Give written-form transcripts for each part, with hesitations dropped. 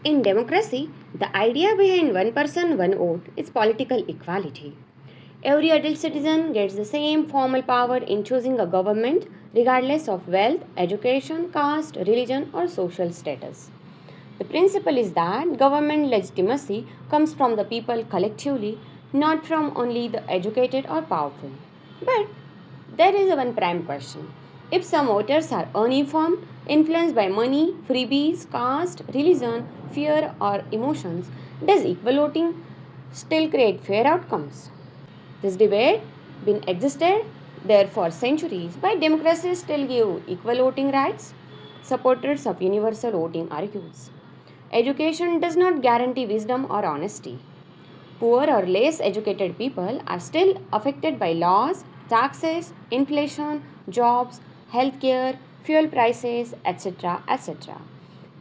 In democracy, the idea behind one person, one vote is political equality. Every adult citizen gets the same formal power in choosing a government regardless of wealth, education, caste, religion, or social status. The principle is that government legitimacy comes from the people collectively, not from only the educated or powerful. But there is one prime question. If some voters are uninformed, influenced by money, freebies, caste, religion, fear, or emotions, does equal voting still create fair outcomes? This debate been existed there for centuries. Why democracy still give equal voting rights? Supporters of universal voting argues. Education does not guarantee wisdom or honesty. Poor or less educated people are still affected by laws, taxes, inflation, jobs, healthcare, fuel prices, etc. etc.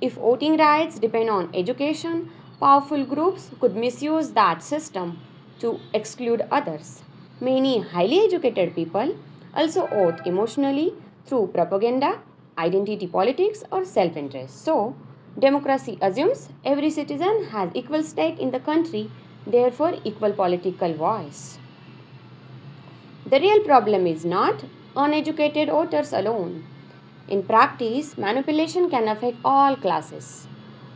If voting rights depend on education, powerful groups could misuse that system to exclude others. Many highly educated people also vote emotionally through propaganda, identity politics, or self interest. So, democracy assumes every citizen has equal stake in the country, therefore, equal political voice. The real problem is not uneducated voters alone. In practice, manipulation can affect all classes.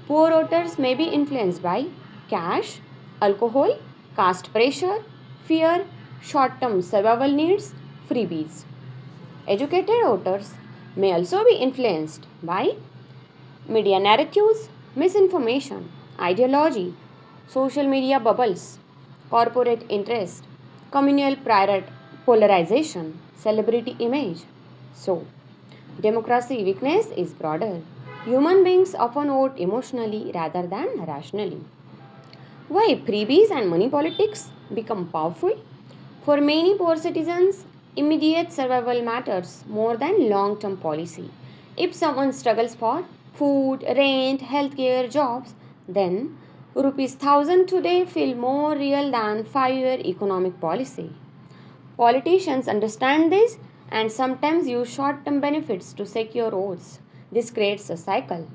Poor voters may be influenced by cash, alcohol, caste pressure, fear, short term survival needs, freebies. Educated voters may also be influenced by media narratives, misinformation, ideology, social media bubbles, corporate interest, communal polarization, celebrity image. So, democracy weakness is broader. Human beings often vote emotionally rather than rationally. Why freebies and money politics become powerful? For many poor citizens, immediate survival matters more than long term policy. If someone struggles for food, rent, healthcare, jobs, then rupees 1000 today feel more real than 5-year economic policy. Politicians understand this and sometimes use short term benefits to secure votes. This creates a cycle.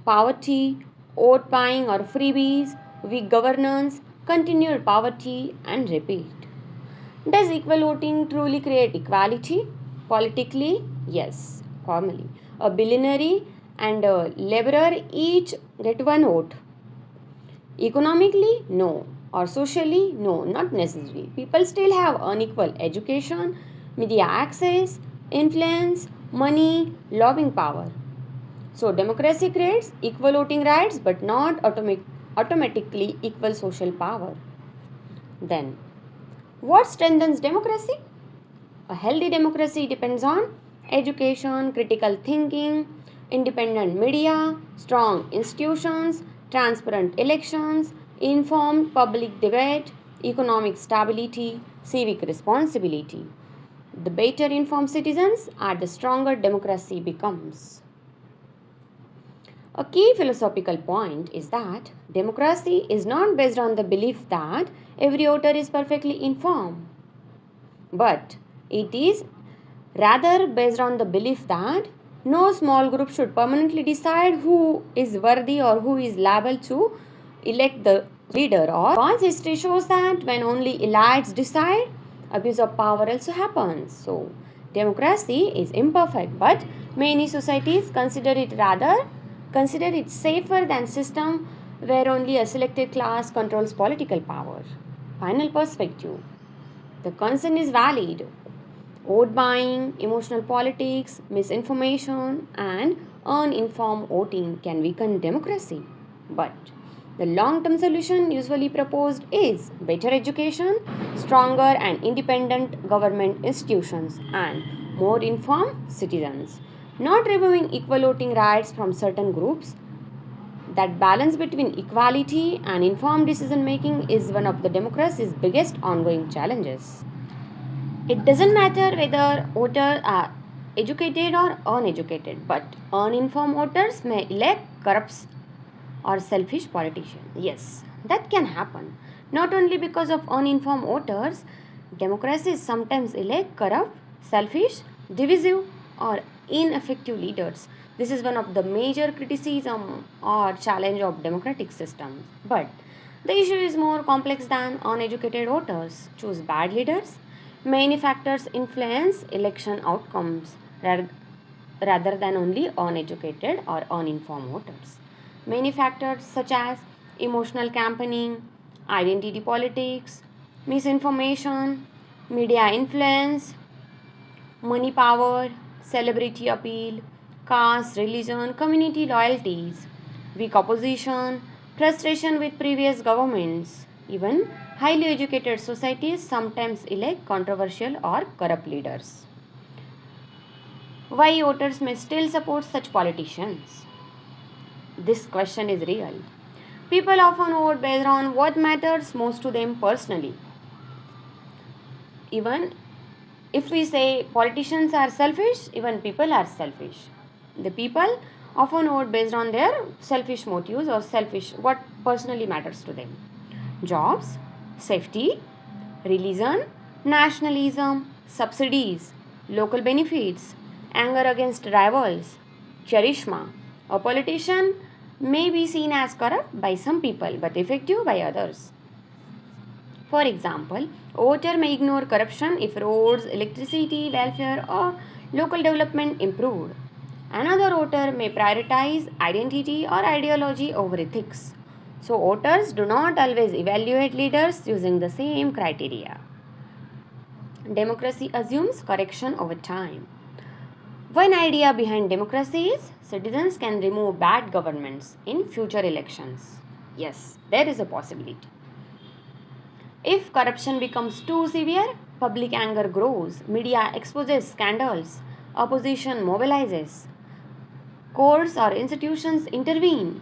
Poverty, vote buying or freebies, weak governance, continued poverty, and repeat. Does equal voting truly create equality? Politically, yes, formally. A billionaire and a laborer each get one vote. Economically, no. Or socially, no, not necessarily. People still have unequal education, media access, influence, money, lobbying power. So, democracy creates equal voting rights but not automatically equal social power. Then, what strengthens democracy? A healthy democracy depends on education, critical thinking, independent media, strong institutions, transparent elections, informed public debate, economic stability, civic responsibility. The better informed citizens are, the stronger democracy becomes. A key philosophical point is that democracy is not based on the belief that every voter is perfectly informed, but it is rather based on the belief that no small group should permanently decide who is worthy or who is liable to elect the leader, or because history shows that when only elites decide, abuse of power also happens. So, democracy is imperfect, but many societies consider it safer than system where only a selected class controls political power. Final perspective. The concern is valid. Vote buying, emotional politics, misinformation, and uninformed voting can weaken democracy. But the long term solution usually proposed is better education, stronger and independent government institutions, and more informed citizens. Not removing equal voting rights from certain groups. That balance between equality and informed decision making is one of the democracy's biggest ongoing challenges. It doesn't matter whether voters are educated or uneducated, but uninformed voters may elect corrupt or selfish politicians. Yes, that can happen. Not only because of uninformed voters, democracies sometimes elect corrupt, selfish, divisive, or ineffective leaders. This is one of the major criticism or challenge of democratic systems. But the issue is more complex than uneducated voters choose bad leaders. Many factors influence election outcomes rather than only uneducated or uninformed voters. Many factors such as emotional campaigning, identity politics, misinformation, media influence, money power, celebrity appeal, caste, religion, community loyalties, weak opposition, frustration with previous governments. Even highly educated societies sometimes elect controversial or corrupt leaders. Why voters may still support such politicians? This question is real. People often vote based on what matters most to them personally. Even if we say politicians are selfish, even people are selfish. The people often vote based on their selfish motives or selfish what personally matters to them. Jobs, safety, religion, nationalism, subsidies, local benefits, anger against rivals, charisma. A politician may be seen as corrupt by some people but effective by others. For example, a voter may ignore corruption if roads, electricity, welfare, or local development improved. Another voter may prioritize identity or ideology over ethics. So, voters do not always evaluate leaders using the same criteria. Democracy assumes correction over time. One idea behind democracy is citizens can remove bad governments in future elections. Yes, there is a possibility. If corruption becomes too severe, public anger grows, media exposes scandals, opposition mobilizes, courts or institutions intervene.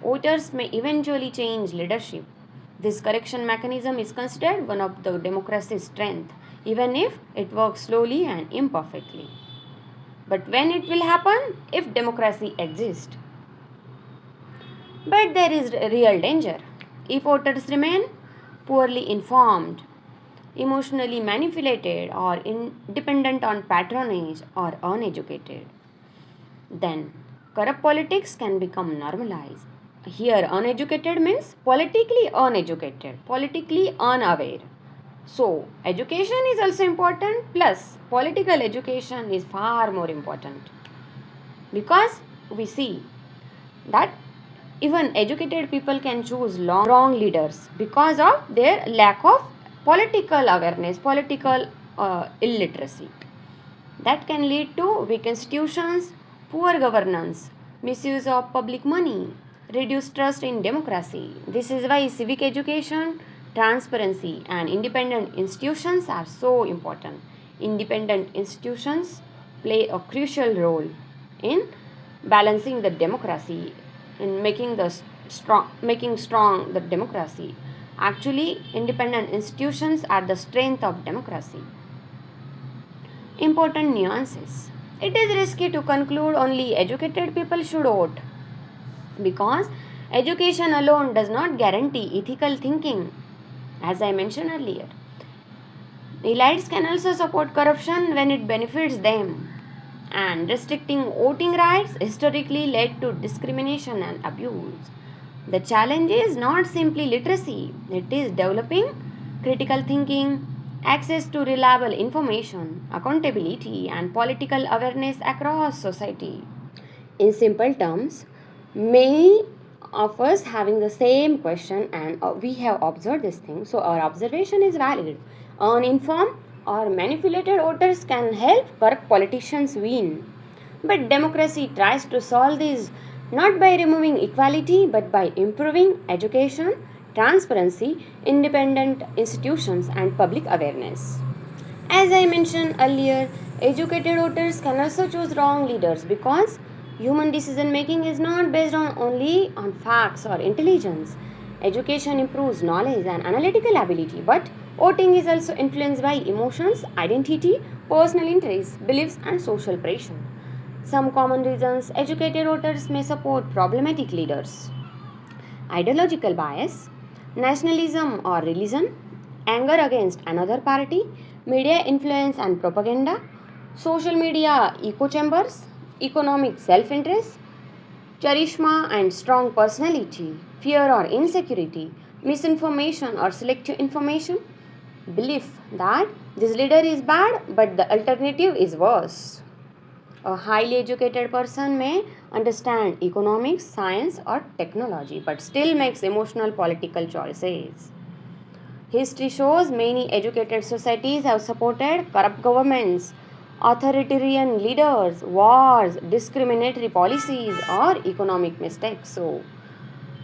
Voters may eventually change leadership. This correction mechanism is considered one of the democracy's strengths, even if it works slowly and imperfectly. But when it will happen? If democracy exists. But there is real danger. If voters remain poorly informed, emotionally manipulated, or dependent on patronage or uneducated, then corrupt politics can become normalized. Here, uneducated means politically uneducated, politically unaware. So, education is also important, plus, political education is far more important because we see that even educated people can choose wrong leaders because of their lack of political awareness, political illiteracy. That can lead to weak institutions, poor governance, misuse of public money, reduced trust in democracy. This is why civic education, transparency, and independent institutions are so important. Independent institutions play a crucial role in balancing the democracy, in making strong the democracy. Actually, independent institutions are the strength of democracy. Important nuances. It is risky to conclude only educated people should vote because education alone does not guarantee ethical thinking. As I mentioned earlier, elites can also support corruption when it benefits them, and restricting voting rights historically led to discrimination and abuse. The challenge is not simply literacy, it is developing critical thinking, access to reliable information, accountability, and political awareness across society. In simple terms, many of us having the same question and we have observed this thing, so our observation is valid. Uninformed or manipulated voters can help corrupt politicians win. But democracy tries to solve this not by removing equality but by improving education, transparency, independent institutions, and public awareness. As I mentioned earlier, educated voters can also choose wrong leaders because human decision making is not based only on facts or intelligence. Education improves knowledge and analytical ability, but voting is also influenced by emotions, identity, personal interests, beliefs, and social pressure. Some common reasons educated voters may support problematic leaders: ideological bias, nationalism or religion, anger against another party, media influence and propaganda, social media echo chambers, economic self-interest, charisma and strong personality, fear or insecurity, misinformation or selective information, belief that this leader is bad but the alternative is worse. A highly educated person may understand economics, science, or technology but still makes emotional political choices. History shows many educated societies have supported corrupt governments, authoritarian leaders, wars, discriminatory policies, or economic mistakes.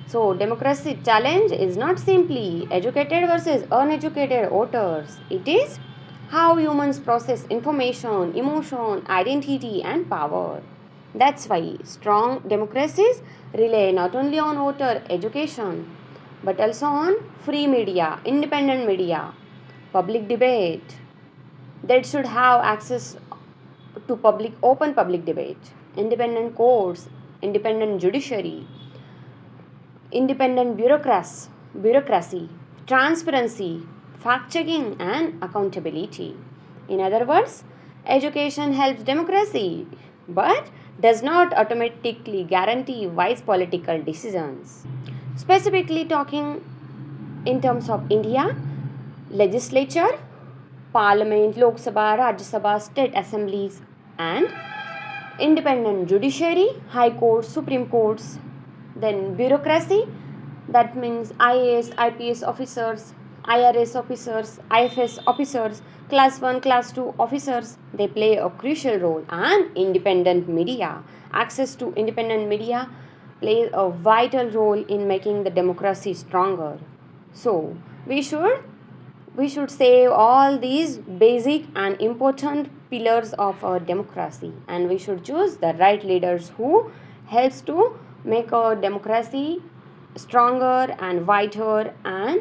So democracy challenge is not simply educated versus uneducated voters. It is how humans process information, emotion, identity, and power. That's why strong democracies rely not only on voter education but also on free media, independent media, public debate. That should have access to open public debate, independent courts, independent judiciary, independent bureaucracy, transparency, fact checking, and accountability. In other words, education helps democracy but does not automatically guarantee wise political decisions. Specifically talking in terms of India, legislature, parliament, Lok Sabha, Rajya Sabha, state assemblies, and independent judiciary, high courts, supreme courts, then bureaucracy, that means IAS, IPS officers, IRS officers, IFS officers, class 1, class 2 officers, they play a crucial role, and independent media, access to independent media plays a vital role in making the democracy stronger. So we should save all these basic and important pillars of our democracy, and we should choose the right leaders who helps to make our democracy stronger and wider and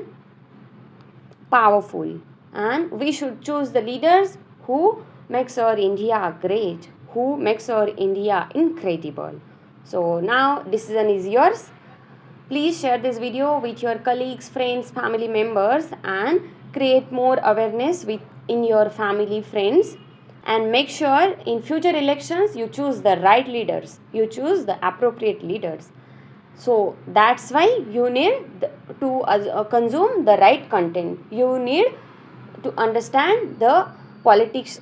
powerful. And we should choose the leaders who makes our India great, who makes our India incredible. So now decision is yours. Please share this video with your colleagues, friends, family members, and create more awareness in your family, friends. And make sure in future elections you choose the right leaders, you choose the appropriate leaders. So that's why you need to consume the right content. You need to understand the politics.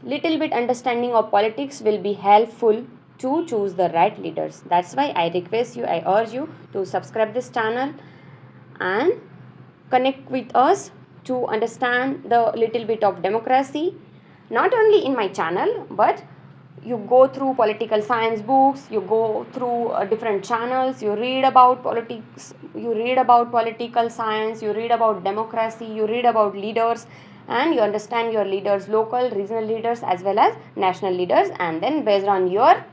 Little bit understanding of politics will be helpful to choose the right leaders. That's why I request you, I urge you to subscribe this channel and connect with us to understand the little bit of democracy, not only in my channel, but you go through political science books, you go through different channels, you read about politics, you read about political science, you read about democracy, you read about leaders, and you understand your leaders, local, regional leaders as well as national leaders, and then based on your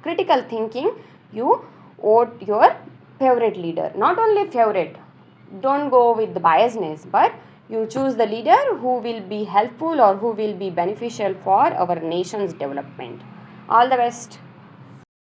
critical thinking, you vote your favorite leader. Not only favorite, don't go with the biasness, but you choose the leader who will be helpful or who will be beneficial for our nation's development. All the best.